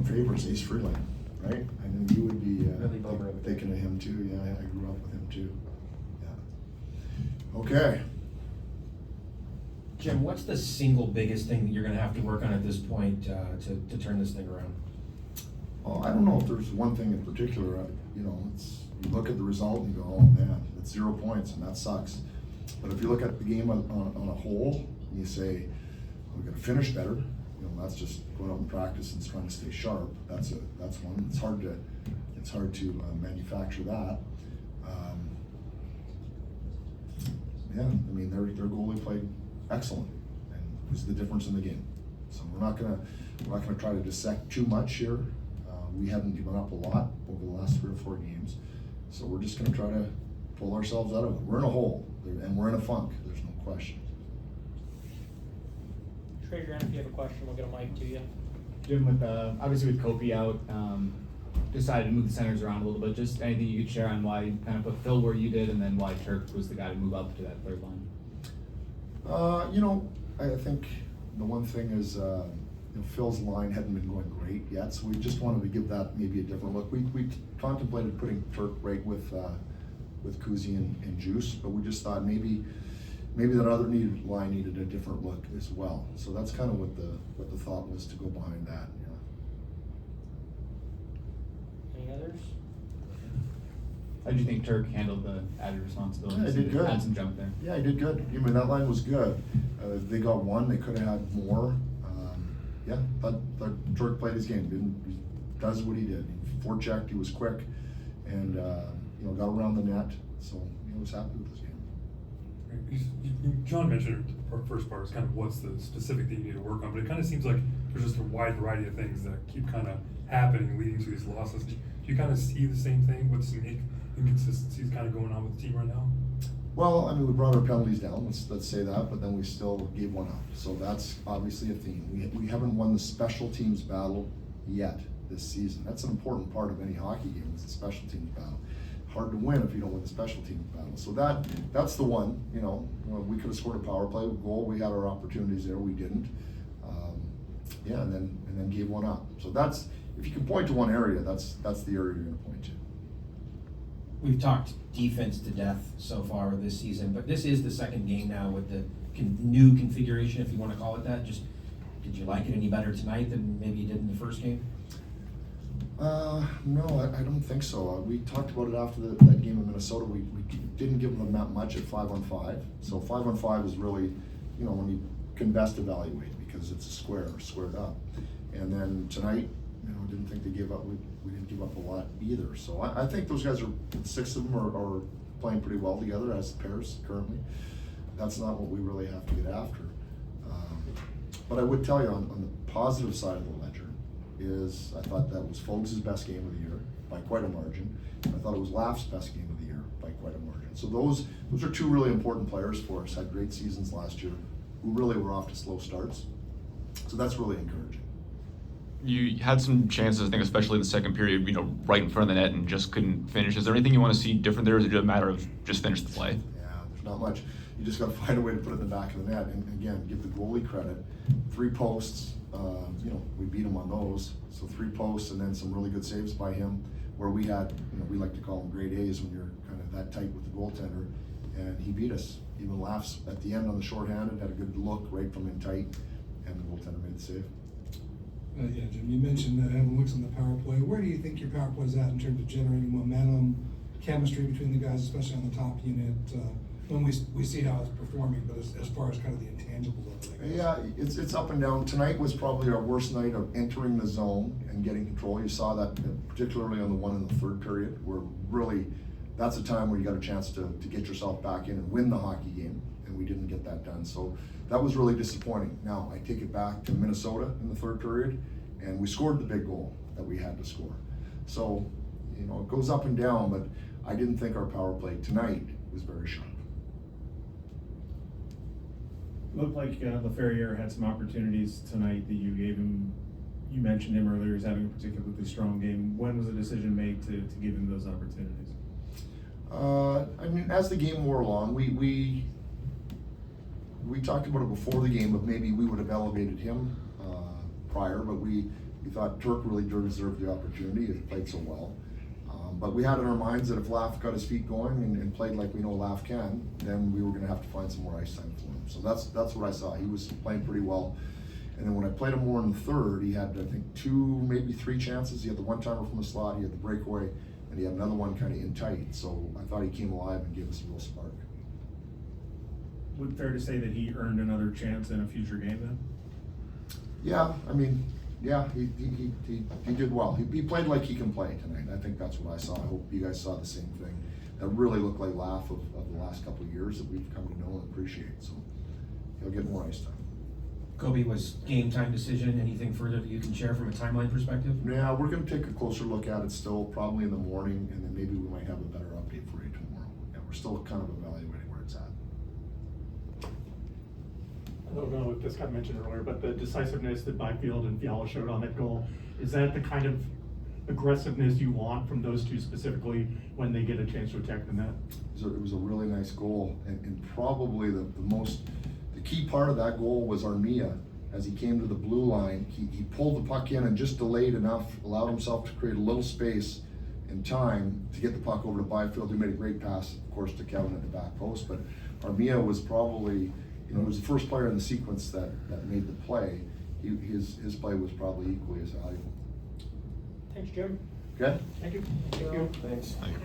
favorite's Ace Freeland, right? I knew you would be Really bummer. thinking of him too. Yeah, I grew up with him too. Yeah. Okay. Jim, what's the single biggest thing that you're going to have to work on at this point to turn this thing around? Well, I don't know if there's one thing in particular. You know, you look at the result and you go, oh man, it's 0 points and that sucks. But if you look at the game on a whole, and you say, we're going to finish better. You know, that's just going out and practice and trying to stay sharp. That's one. It's hard to manufacture that. Yeah, I mean their goalie played excellent and was the difference in the game. So we're not gonna try to dissect too much here. We haven't given up a lot over the last 3 or 4 games, so we're just gonna try to pull ourselves out of it. We're in a hole and we're in a funk. There's no question. Trade your hand if you have a question. We'll get a mic to you. Jim, with obviously with Kopi out, decided to move the centers around a little bit. Just anything you could share on why you kind of put Phil where you did, and then why Turk was the guy to move up to that third line? You know, I think the one thing is, you know, Phil's line hadn't been going great yet, so we just wanted to give that maybe a different look. We contemplated putting Turk right with Kuzi and Juice, but we just thought maybe that other line needed a different look as well. So that's kind of what the thought was to go behind that. Yeah. Any others? How did you think Turk handled the added responsibilities? Yeah, he did good. Had some jump there. Yeah, he did good. I mean, that line was good. They got one. They could have had more. Yeah, but Turk played his game. He does what he did. He forechecked. He was quick, and you know, got around the net. So he was happy with his game. John mentioned the first part is kind of what's the specific thing you need to work on, but it kind of seems like there's just a wide variety of things that keep kind of happening, leading to these losses. Do you kind of see the same thing with some inconsistencies kind of going on with the team right now? Well, I mean, we brought our penalties down, let's say that, but then we still gave one up. So that's obviously a theme. We haven't won the special teams battle yet this season. That's an important part of any hockey game, is the special teams battle. Hard to win if you don't win the special teams battle. So that's the one, you know, we could have scored a power play goal. We had our opportunities there, we didn't. Yeah, and then gave one up. So that's, if you can point to one area, that's the area you're gonna point to. We've talked defense to death so far this season, but this is the second game now with the new configuration, if you want to call it that. Just, did you like it any better tonight than maybe you did in the first game? No, I don't think so. We talked about it after that game in Minnesota. We didn't give them that much at 5-on-5. So 5-on-5 is really, you know, when you can best evaluate, because it's a squared up. And then tonight, you know, didn't think they gave up. We didn't give up a lot either. So I think those guys 6 of them are playing pretty well together as pairs currently. That's not what we really have to get after. But I would tell you on the positive side of the ledger is I thought that was Fogues' best game of the year by quite a margin. I thought it was Laff's best game of the year by quite a margin. So those are 2 really important players for us. Had great seasons last year, who really were off to slow starts. So that's really encouraging. You had some chances, I think, especially in the second period, you know, right in front of the net and just couldn't finish. Is there anything you want to see different there, or is it just a matter of just finish the play? Yeah, there's not much. You just got to find a way to put it in the back of the net. And again, give the goalie credit. 3 posts, you know, we beat him on those. So 3 posts and then some really good saves by him, where we had, you know, we like to call them grade A's when you're kind of that tight with the goaltender. And he beat us. Even Laughs at the end on the shorthanded, had a good look right from in tight, and the goaltender made the save. Yeah, Jim, you mentioned having looks on the power play. Where do you think your power play is at in terms of generating momentum, chemistry between the guys, especially on the top unit? When we see how it's performing, but as far as kind of the intangibles of it, I guess. Yeah, it's up and down. Tonight was probably our worst night of entering the zone and getting control. You saw that particularly on the one in the third period, where really that's a time where you got a chance to get yourself back in and win the hockey game, and we didn't get that done. So that was really disappointing. Now, I take it back to Minnesota in the third period, and we scored the big goal that we had to score. So, you know, it goes up and down, but I didn't think our power play tonight was very sharp. Looked like LaFerriere had some opportunities tonight that you gave him. You mentioned him earlier as having a particularly strong game. When was the decision made to give him those opportunities? I mean, as the game wore along, we talked about it before the game, but maybe we would have elevated him prior, but we we thought Turk really deserved the opportunity, he played so well. But we had in our minds that if Laff got his feet going and played like we know Laff can, then we were gonna have to find some more ice time for him. So that's what I saw. He was playing pretty well. And then when I played him more in the third, he had, I think, 2, maybe 3 chances. He had the one-timer from the slot, he had the breakaway, and he had another one kind of in tight. So I thought he came alive and gave us a real spark. Would fair to say that he earned another chance in a future game then? Yeah, I mean, yeah, he did well. He played like he can play tonight. I think that's what I saw. I hope you guys saw the same thing. That really looked like Laff of the last couple of years that we've come to know and appreciate. So he'll get more ice time. Kobe, was game time decision, anything further that you can share from a timeline perspective? Yeah, we're gonna take a closer look at it still, probably in the morning, and then maybe we might have a better update for you tomorrow. Yeah, we're still kind of evaluating where it's at. I don't know if this got mentioned earlier, but the decisiveness that Byfield and Fiala showed on that goal, is that the kind of aggressiveness you want from those two specifically when they get a chance to attack the net? It was a really nice goal, and probably the key part of that goal was Armia. As he came to the blue line, he pulled the puck in and just delayed enough, allowed himself to create a little space and time to get the puck over to Byfield, who made a great pass, of course, to Kevin at the back post. But Armia was probably, he was the first player in the sequence that made the play. His play was probably equally as valuable. Thanks, Jim. Okay? Thank you. Thank you. Thanks. Thank you.